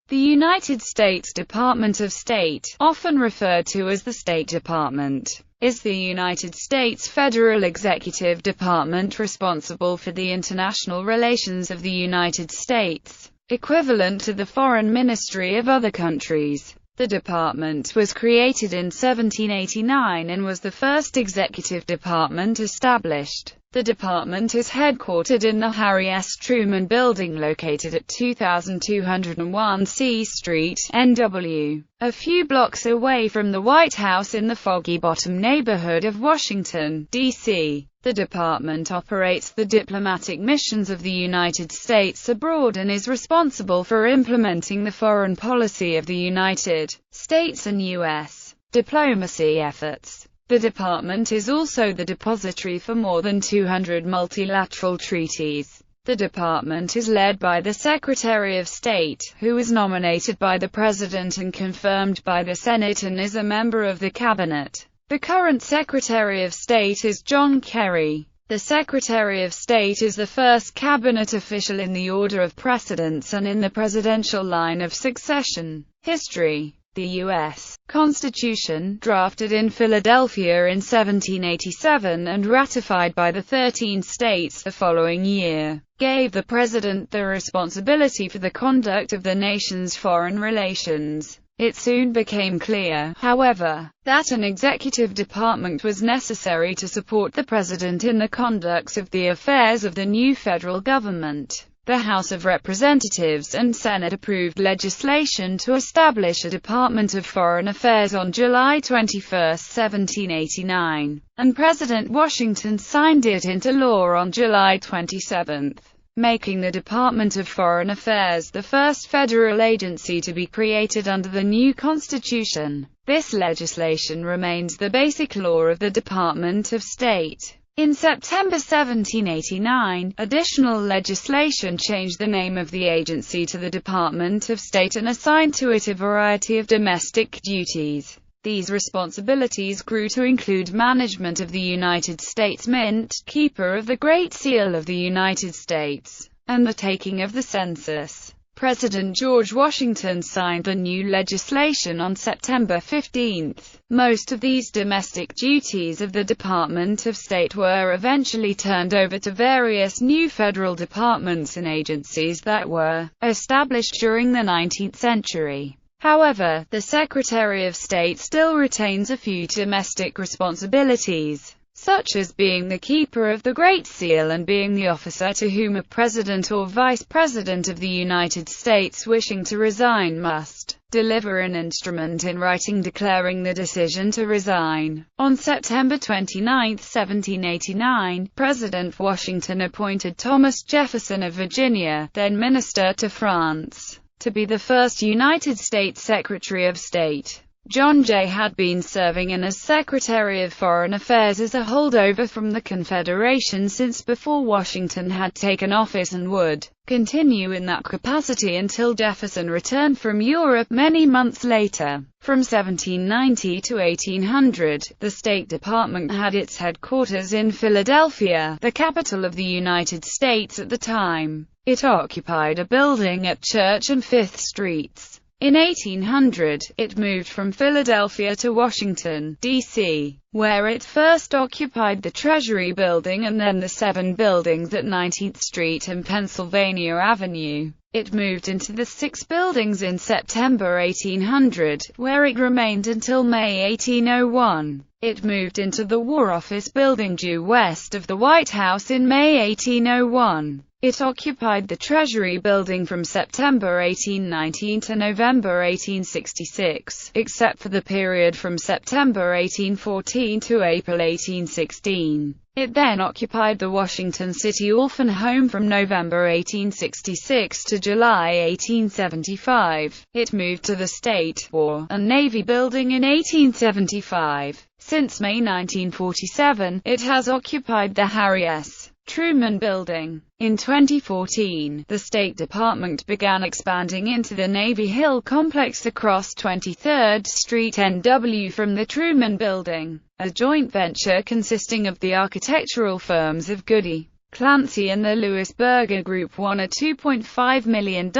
The United States Department of State, often referred to as the State Department, is the United States federal executive department responsible for the international relations of the United States, equivalent to the foreign ministry of other countries. The department was created in 1789 and was the first executive department established. The department is headquartered in the Harry S. Truman Building located at 2201 C Street, NW, a few blocks away from the White House in the Foggy Bottom neighborhood of Washington, D.C. The department operates the diplomatic missions of the United States abroad and is responsible for implementing the foreign policy of the United States and U.S. diplomacy efforts. The department is also the depository for more than 200 multilateral treaties. The department is led by the Secretary of State, who is nominated by the President and confirmed by the Senate and is a member of the Cabinet. The current Secretary of State is John Kerry. The Secretary of State is the first cabinet official in the order of precedence and in the presidential line of succession. History. The U.S. Constitution, drafted in Philadelphia in 1787 and ratified by the 13 states the following year, gave the President the responsibility for the conduct of the nation's foreign relations. It soon became clear, however, that an executive department was necessary to support the President in the conduct of the affairs of the new federal government. The House of Representatives and Senate approved legislation to establish a Department of Foreign Affairs on July 21, 1789, and President Washington signed it into law on July 27, making the Department of Foreign Affairs the first federal agency to be created under the new Constitution. This legislation remains the basic law of the Department of State. In September 1789, additional legislation changed the name of the agency to the Department of State and assigned to it a variety of domestic duties. These responsibilities grew to include management of the United States Mint, keeper of the Great Seal of the United States, and the taking of the census. President George Washington signed the new legislation on September 15. Most of these domestic duties of the Department of State were eventually turned over to various new federal departments and agencies that were established during the 19th century. However, the Secretary of State still retains a few domestic responsibilities, such as being the keeper of the Great Seal and being the officer to whom a president or vice president of the United States wishing to resign must deliver an instrument in writing declaring the decision to resign. On September 29, 1789, President Washington appointed Thomas Jefferson of Virginia, then minister to France, to be the first United States Secretary of State. John Jay had been serving in as Secretary of Foreign Affairs as a holdover from the Confederation since before Washington had taken office and would continue in that capacity until Jefferson returned from Europe many months later. From 1790 to 1800, the State Department had its headquarters in Philadelphia, the capital of the United States at the time. It occupied a building at Church and Fifth Streets. In 1800, it moved from Philadelphia to Washington, D.C., where it first occupied the Treasury Building and then the 7 buildings at 19th Street and Pennsylvania Avenue. It moved into the 6 buildings in September 1800, where it remained until May 1801. It moved into the War Office Building due west of the White House in May 1801. It occupied the Treasury Building from September 1819 to November 1866, except for the period from September 1814 to April 1816. It then occupied the Washington City Orphan Home from November 1866 to July 1875. It moved to the State, War, and Navy Building in 1875. Since May 1947, it has occupied the Harry S. Truman Building. In 2014, the State Department began expanding into the Navy Hill complex across 23rd Street NW from the Truman Building, a joint venture consisting of the architectural firms of Goody, Clancy and the Louis Berger Group won a $2.5 million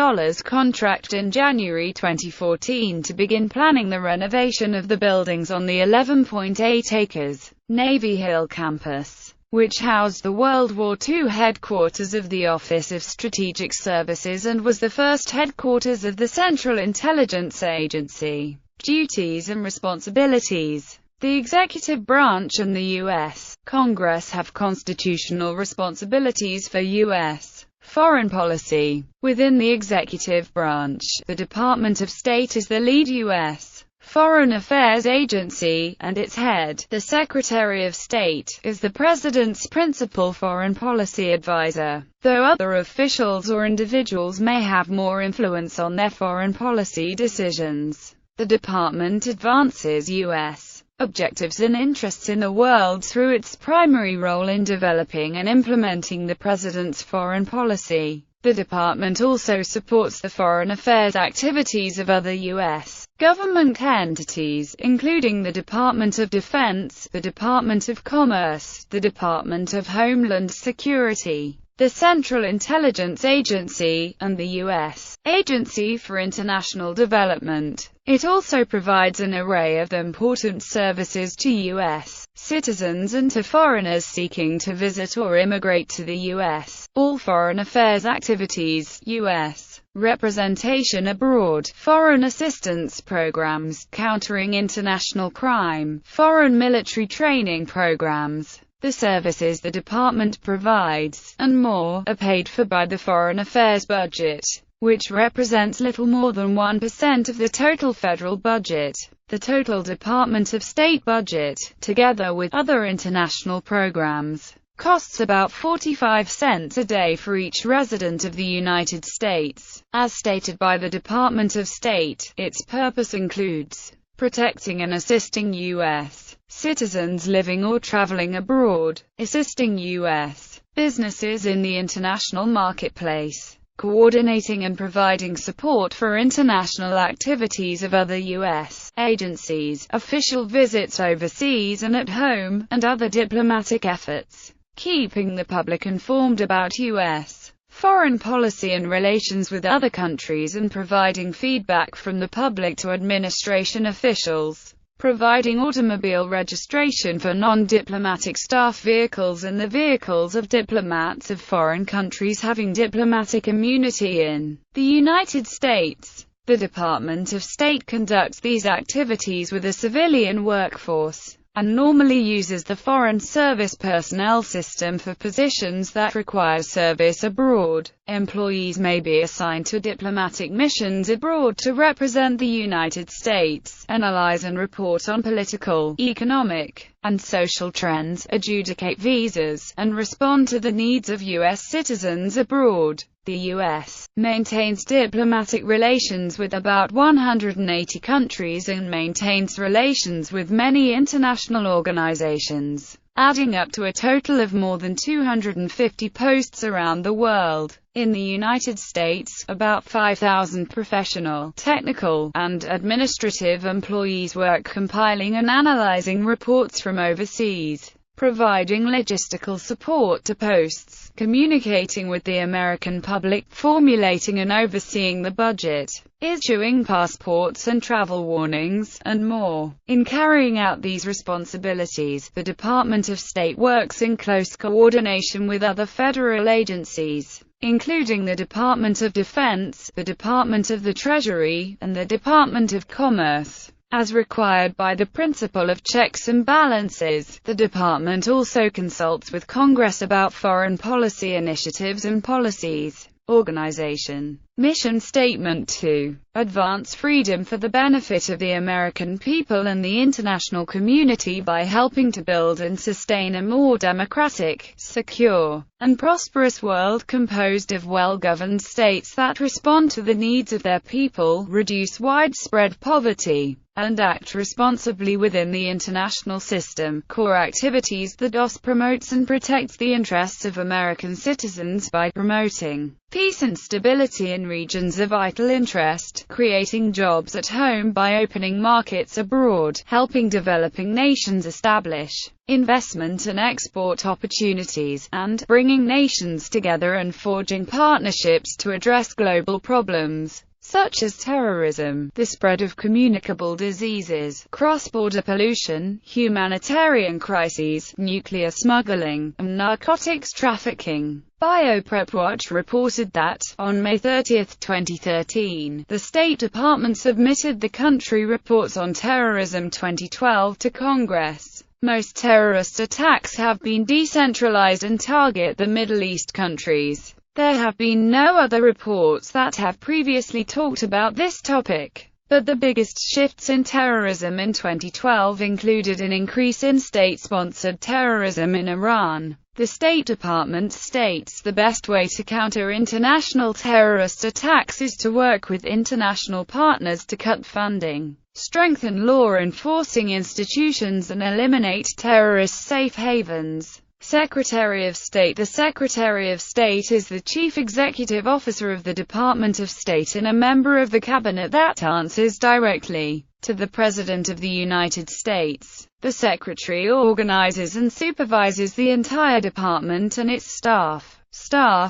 contract in January 2014 to begin planning the renovation of the buildings on the 11.8 acres Navy Hill campus, which housed the World War II headquarters of the Office of Strategic Services and was the first headquarters of the Central Intelligence Agency. Duties and responsibilities. The executive branch and the U.S. Congress have constitutional responsibilities for U.S. foreign policy. Within the executive branch, the Department of State is the lead U.S. foreign affairs agency, and its head, the Secretary of State, is the President's principal foreign policy advisor, though other officials or individuals may have more influence on their foreign policy decisions. The department advances U.S. objectives and interests in the world through its primary role in developing and implementing the President's foreign policy. The department also supports the foreign affairs activities of other U.S. government entities, including the Department of Defense, the Department of Commerce, the Department of Homeland Security, the Central Intelligence Agency, and the U.S. Agency for International Development. It also provides an array of important services to U.S. citizens and to foreigners seeking to visit or immigrate to the U.S. All foreign affairs activities, U.S. representation abroad, foreign assistance programs, countering international crime, foreign military training programs, the services the department provides, and more, are paid for by the Foreign Affairs budget, which represents little more than 1% of the total federal budget. The total Department of State budget, together with other international programs, costs about 45 cents a day for each resident of the United States. As stated by the Department of State, its purpose includes protecting and assisting U.S. citizens living or traveling abroad, assisting U.S. businesses in the international marketplace, coordinating and providing support for international activities of other U.S. agencies, official visits overseas and at home, and other diplomatic efforts, keeping the public informed about U.S. foreign policy and relations with other countries and providing feedback from the public to administration officials, providing automobile registration for non-diplomatic staff vehicles and the vehicles of diplomats of foreign countries having diplomatic immunity in the United States. The Department of State conducts these activities with a civilian workforce, and normally uses the Foreign Service personnel system for positions that require service abroad. Employees may be assigned to diplomatic missions abroad to represent the United States, analyze and report on political, economic, and social trends, adjudicate visas, and respond to the needs of U.S. citizens abroad. The U.S. maintains diplomatic relations with about 180 countries and maintains relations with many international organizations, adding up to a total of more than 250 posts around the world. In the United States, about 5,000 professional, technical, and administrative employees work compiling and analyzing reports from overseas, providing logistical support to posts, communicating with the American public, formulating and overseeing the budget, issuing passports and travel warnings, and more. In carrying out these responsibilities, the Department of State works in close coordination with other federal agencies, including the Department of Defense, the Department of the Treasury, and the Department of Commerce. As required by the principle of checks and balances, the department also consults with Congress about foreign policy initiatives and policies. Organization. Mission statement 2. Advance freedom for the benefit of the American people and the international community by helping to build and sustain a more democratic, secure, and prosperous world composed of well-governed states that respond to the needs of their people, reduce widespread poverty, and act responsibly within the international system. Core activities. The DOS promotes and protects the interests of American citizens by promoting peace and stability in regions of vital interest, creating jobs at home by opening markets abroad, helping developing nations establish investment and export opportunities, and bringing nations together and forging partnerships to address global problems such as terrorism, the spread of communicable diseases, cross-border pollution, humanitarian crises, nuclear smuggling, and narcotics trafficking. BioPrepWatch reported that, on May 30, 2013, the State Department submitted the Country Reports on Terrorism 2012 to Congress. Most terrorist attacks have been decentralized and target the Middle East countries. There have been no other reports that have previously talked about this topic. But the biggest shifts in terrorism in 2012 included an increase in state-sponsored terrorism in Iran. The State Department states the best way to counter international terrorist attacks is to work with international partners to cut funding, strengthen law-enforcing institutions and eliminate terrorist safe havens. Secretary of State. The Secretary of State is the Chief Executive Officer of the Department of State and a member of the Cabinet that answers directly to the President of the United States. The Secretary organizes and supervises the entire department and its staff.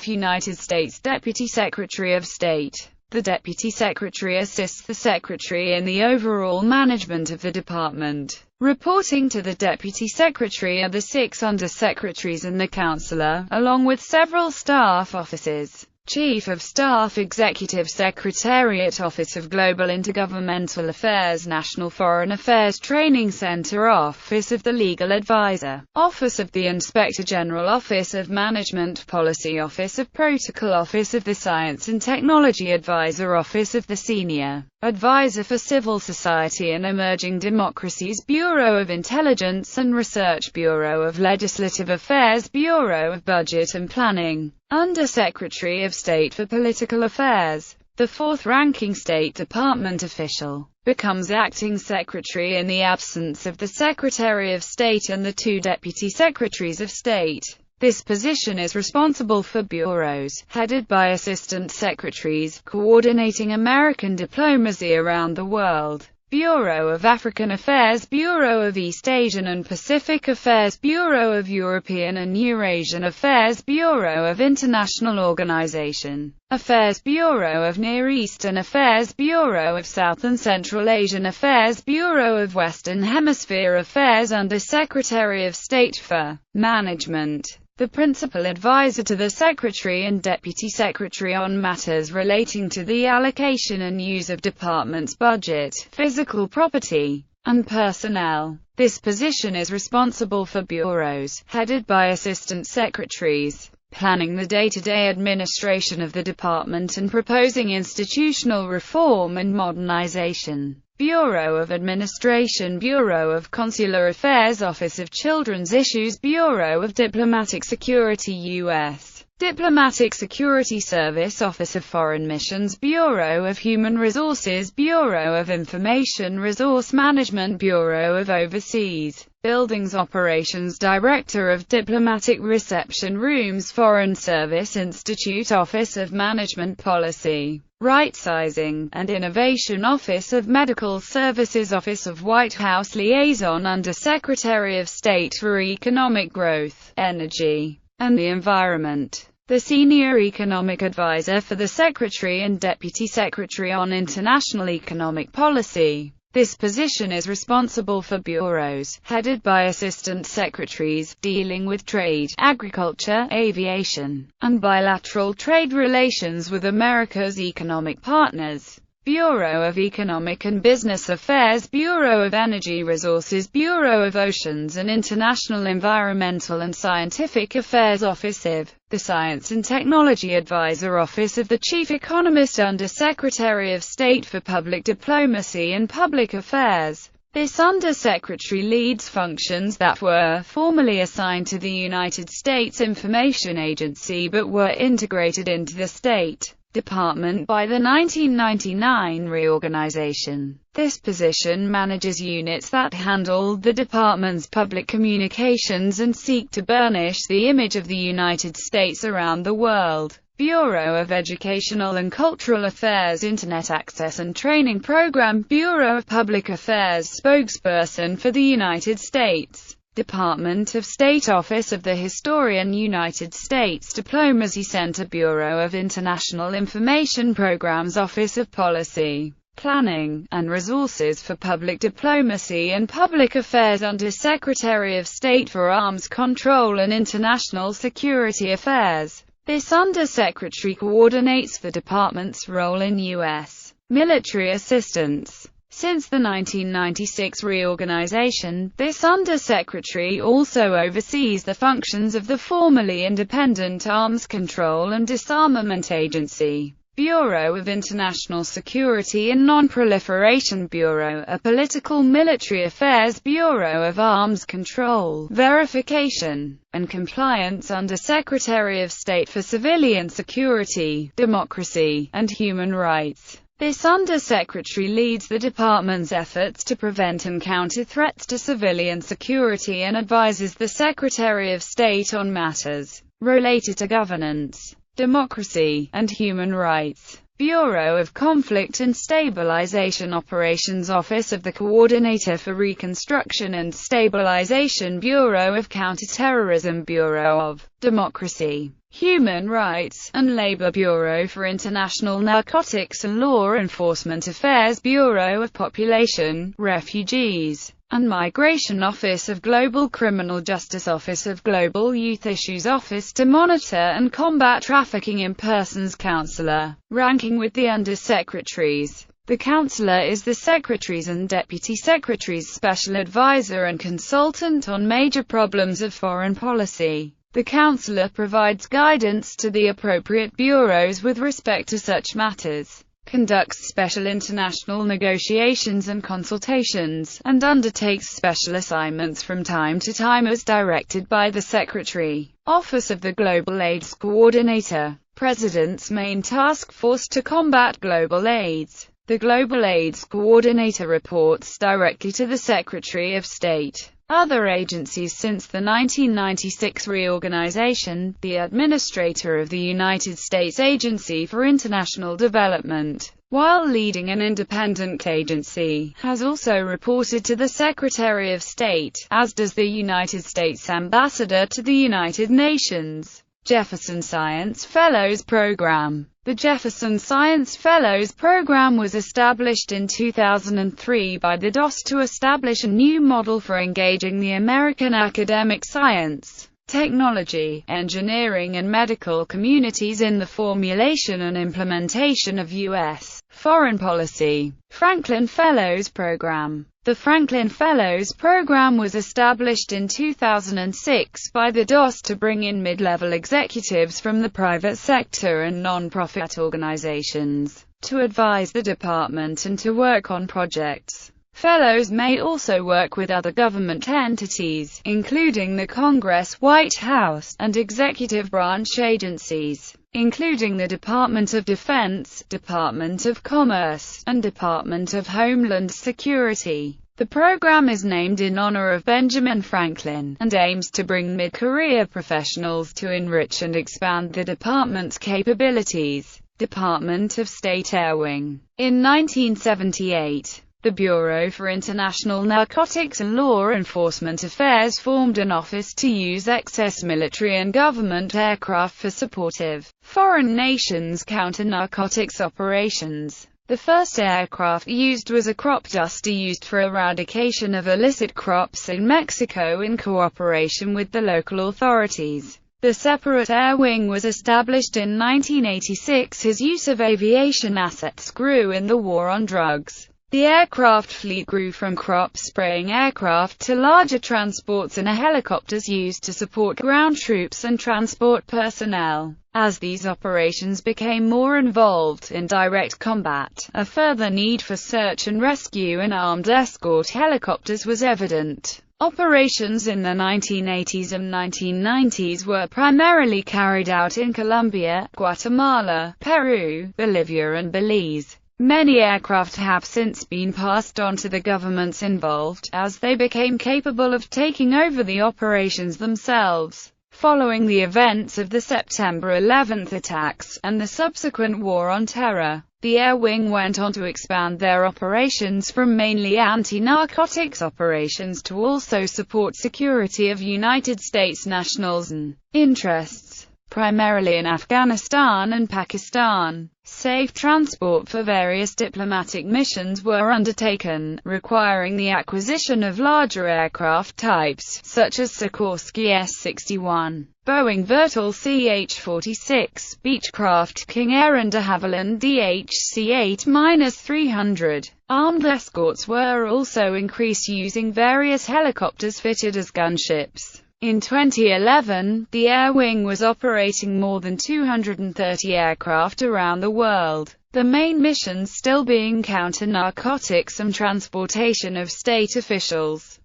United States Deputy Secretary of State. The Deputy Secretary assists the Secretary in the overall management of the department. Reporting to the Deputy Secretary are the 6 Under-Secretaries and the Counselor, along with several staff officers. Chief of Staff, Executive Secretariat, Office of Global Intergovernmental Affairs, National Foreign Affairs Training Center, Office of the Legal Advisor, Office of the Inspector General, Office of Management Policy, Office of Protocol, Office of the Science and Technology Advisor, Office of the Senior Advisor for Civil Society and Emerging Democracies, Bureau of Intelligence and Research, Bureau of Legislative Affairs, Bureau of Budget and Planning. Under-Secretary of State for Political Affairs. The 4th-ranking State Department official becomes acting secretary in the absence of the Secretary of State and the 2 Deputy Secretaries of State. This position is responsible for bureaus, headed by assistant secretaries, coordinating American diplomacy around the world. Bureau of African Affairs, Bureau of East Asian and Pacific Affairs, Bureau of European and Eurasian Affairs, Bureau of International Organization Affairs, Bureau of Near Eastern Affairs, Bureau of South and Central Asian Affairs, Bureau of Western Hemisphere Affairs. Under Secretary of State for Management. The principal advisor to the Secretary and Deputy Secretary on matters relating to the allocation and use of department's budget, physical property, and personnel. This position is responsible for bureaus, headed by assistant secretaries, planning the day-to-day administration of the department and proposing institutional reform and modernization. Bureau of Administration, Bureau of Consular Affairs, Office of Children's Issues, Bureau of Diplomatic Security, U.S. Diplomatic Security Service, Office of Foreign Missions, Bureau of Human Resources, Bureau of Information Resource Management, Bureau of Overseas Buildings Operations, Director of Diplomatic Reception Rooms, Foreign Service Institute, Office of Management Policy, Right-Sizing, and Innovation, Office of Medical Services, Office of White House Liaison Under Secretary of State for Economic Growth, Energy, and the Environment. The Senior Economic Advisor for the Secretary and Deputy Secretary on International Economic Policy. This position is responsible for bureaus, headed by assistant secretaries, dealing with trade, agriculture, aviation, and bilateral trade relations with America's economic partners. Bureau of Economic and Business Affairs, Bureau of Energy Resources, Bureau of Oceans and International Environmental and Scientific Affairs, Office of the Science and Technology Advisor, Office of the Chief Economist Under Secretary of State for Public Diplomacy and Public Affairs. This Under-Secretary leads functions that were formerly assigned to the United States Information Agency but were integrated into the State Department by the 1999 reorganization. This position manages units that handle the department's public communications and seek to burnish the image of the United States around the world. Bureau of Educational and Cultural Affairs, Internet Access and Training Program, Bureau of Public Affairs spokesperson for the United States. Department of State Office of the Historian, United States Diplomacy Center, Bureau of International Information Programs, Office of Policy, Planning, and Resources for Public Diplomacy and Public Affairs, Under Secretary of State for Arms Control and International Security Affairs. This undersecretary coordinates the department's role in U.S. military assistance. Since the 1996 reorganization, this undersecretary also oversees the functions of the formerly independent Arms Control and Disarmament Agency, Bureau of International Security and Non-Proliferation Bureau, a Political Military Affairs Bureau of Arms Control, Verification, and Compliance under Secretary of State for Civilian Security, Democracy, and Human Rights. This undersecretary leads the department's efforts to prevent and counter threats to civilian security and advises the Secretary of State on matters related to governance, democracy, and human rights. Bureau of Conflict and Stabilization Operations, Office of the Coordinator for Reconstruction and Stabilization, Bureau of Counterterrorism, Bureau of Democracy, Human Rights, and Labor, Bureau for International Narcotics and Law Enforcement Affairs, Bureau of Population, Refugees, and Migration, Office of Global Criminal Justice, Office of Global Youth Issues, Office to Monitor and Combat Trafficking in Persons, Counselor. Ranking with the undersecretaries. The Counselor is the Secretary's and Deputy Secretary's special advisor and consultant on major problems of foreign policy. The Counselor provides guidance to the appropriate bureaus with respect to such matters, conducts special international negotiations and consultations, and undertakes special assignments from time to time as directed by the Secretary. Office of the Global AIDS Coordinator. President's main task force to combat global AIDS. The Global AIDS Coordinator reports directly to the Secretary of State. Other agencies. Since the 1996 reorganization, the Administrator of the United States Agency for International Development, while leading an independent agency, has also reported to the Secretary of State, as does the United States Ambassador to the United Nations. Jefferson Science Fellows Program. The Jefferson Science Fellows Program was established in 2003 by the DOS to establish a new model for engaging the American academic, science, technology, engineering and medical communities in the formulation and implementation of U.S. foreign policy. Franklin Fellows Program. The Franklin Fellows Program was established in 2006 by the DOS to bring in mid-level executives from the private sector and non-profit organizations to advise the department and to work on projects. Fellows may also work with other government entities, including the Congress, White House, and executive branch agencies, including the Department of Defense, Department of Commerce, and Department of Homeland Security. The program is named in honor of Benjamin Franklin, and aims to bring mid-career professionals to enrich and expand the department's capabilities. Department of State Air Wing. In 1978, the Bureau for International Narcotics and Law Enforcement Affairs formed an office to use excess military and government aircraft for supportive foreign nations' counter-narcotics operations. The first aircraft used was a crop duster used for eradication of illicit crops in Mexico in cooperation with the local authorities. The separate air wing was established in 1986. His use of aviation assets grew in the war on drugs. The aircraft fleet grew from crop-spraying aircraft to larger transports and helicopters used to support ground troops and transport personnel. As these operations became more involved in direct combat, a further need for search and rescue and armed escort helicopters was evident. Operations in the 1980s and 1990s were primarily carried out in Colombia, Guatemala, Peru, Bolivia and Belize. Many aircraft have since been passed on to the governments involved, as they became capable of taking over the operations themselves. Following the events of the September 11 attacks, and the subsequent War on Terror, the Air Wing went on to expand their operations from mainly anti-narcotics operations to also support security of United States nationals and interests, primarily in Afghanistan and Pakistan. Safe transport for various diplomatic missions were undertaken, requiring the acquisition of larger aircraft types, such as Sikorsky S-61, Boeing Vertol CH-46, Beechcraft King Air and de Havilland DHC-8-300. Armed escorts were also increased using various helicopters fitted as gunships. In 2011, the Air Wing was operating more than 230 aircraft around the world, the main missions still being counter-narcotics and transportation of state officials.